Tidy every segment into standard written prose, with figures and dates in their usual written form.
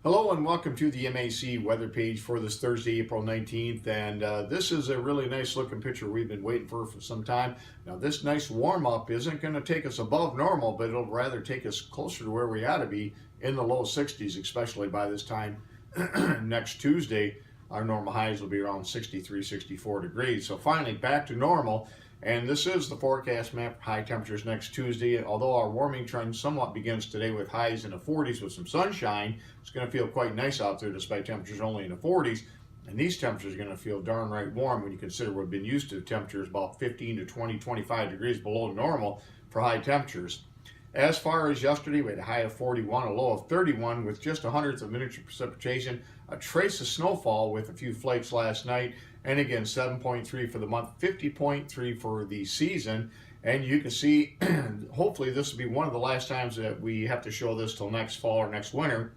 Hello and welcome to the MAC weather page for this Thursday, April 19th. And this is a really nice looking picture we've been waiting for some time. Now this nice warm up isn't going to take us above normal, but it'll rather take us closer to where we ought to be in the low 60s, especially by this time next Tuesday. Our normal highs will be around 63, 64 degrees. So finally back to normal. And this is the forecast map for high temperatures next Tuesday. Although our warming trend somewhat begins today with highs in the 40s with some sunshine, it's going to feel quite nice out there despite temperatures only in the 40s. And these temperatures are going to feel darn right warm when you consider we've been used to temperatures about 15 to 20, 25 degrees below normal for high temperatures. As far as yesterday, we had a high of 41, a low of 31 with just a hundredth of miniature precipitation, a trace of snowfall with a few flakes last night, and again 7.3 for the month, 50.3 for the season. And you can see, hopefully this will be one of the last times that we have to show this till next fall or next winter.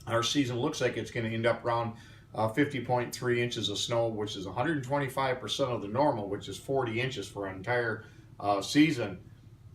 Our season looks like it's going to end up around 50.3 inches of snow, which is 125% of the normal, which is 40 inches for an entire season.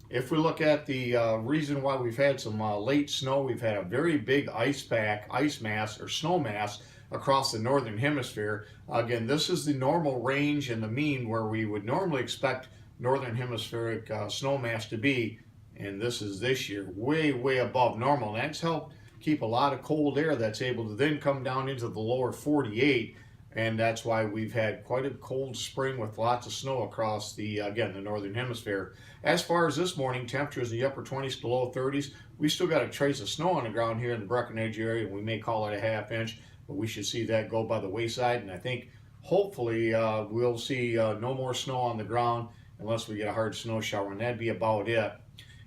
If we look at the reason why we've had some late snow, we've had a very big ice mass or snow mass across the northern hemisphere. Again, this is the normal range and the mean where we would normally expect northern hemispheric snow mass to be, and this is this year way above normal. And that's helped keep a lot of cold air that's able to then come down into the lower 48. And that's why we've had quite a cold spring with lots of snow across the, again, the northern hemisphere. As far as this morning, temperatures in the upper 20s to low 30s. We still got a trace of snow on the ground here in the Breckenridge area. We may call it a half inch, but we should see that go by the wayside. And I think hopefully we'll see no more snow on the ground unless we get a hard snow shower, and that'd be about it.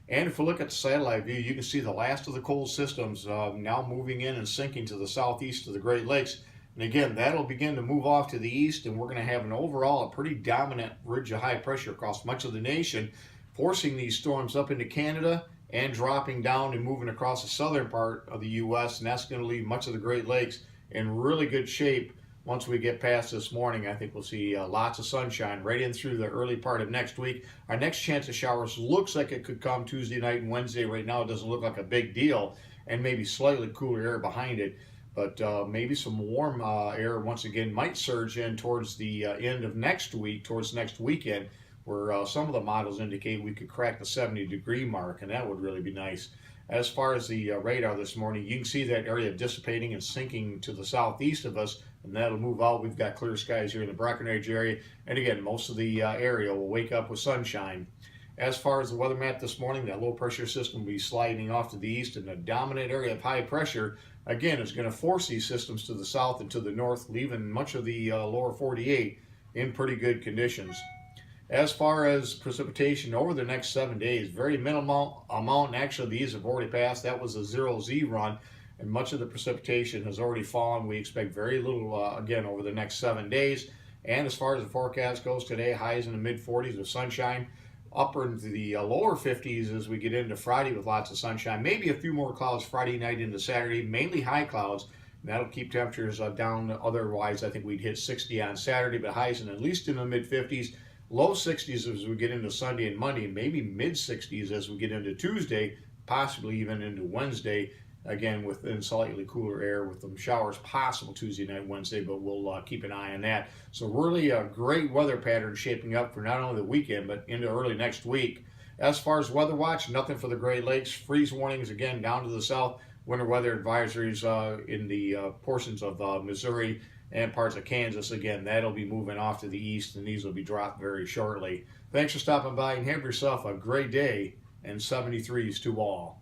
And if we look at the satellite view, you can see the last of the cold systems now moving in and sinking to the southeast of the Great Lakes. And again, that'll begin to move off to the east, and we're going to have an overall a pretty dominant ridge of high pressure across much of the nation, forcing these storms up into Canada and dropping down and moving across the southern part of the U.S. And that's going to leave much of the Great Lakes in really good shape. Once we get past this morning, I think we'll see lots of sunshine right in through the early part of next week. Our next chance of showers looks like it could come Tuesday night and Wednesday. Right now, it doesn't look like a big deal, and maybe slightly cooler air behind it. But maybe some warm air once again might surge in towards the end of next week, towards next weekend, where some of the models indicate we could crack the 70-degree mark, and that would really be nice. As far as the radar this morning, you can see that area dissipating and sinking to the southeast of us, and that'll move out. We've got clear skies here in the Breckenridge area, and again, most of the area will wake up with sunshine. As far as the weather map this morning, that low pressure system will be sliding off to the east, and the dominant area of high pressure, again, is going to force these systems to the south and to the north, leaving much of the lower 48 in pretty good conditions. As far as precipitation over the next 7 days, very minimal amount, and actually these have already passed. That was a 0Z run, and much of the precipitation has already fallen. We expect very little, again, over the next 7 days. And as far as the forecast goes today, highs in the mid-40s with sunshine, upper into the lower 50s as we get into Friday with lots of sunshine. Maybe a few more clouds Friday night into Saturday, mainly high clouds. And that'll keep temperatures down. Otherwise, I think we'd hit 60 on Saturday, but highs in at least in the mid-50s. Low 60s as we get into Sunday and Monday, maybe mid-60s as we get into Tuesday, possibly even into Wednesday. Again, within slightly cooler air with some showers possible Tuesday night, Wednesday, but we'll keep an eye on that. So really a great weather pattern shaping up for not only the weekend, but into early next week. As far as weather watch, nothing for the Great Lakes. Freeze warnings again down to the south. Winter weather advisories in the portions of Missouri and parts of Kansas. Again, that'll be moving off to the east, and these will be dropped very shortly. Thanks for stopping by, and have yourself a great day, and 73s to all.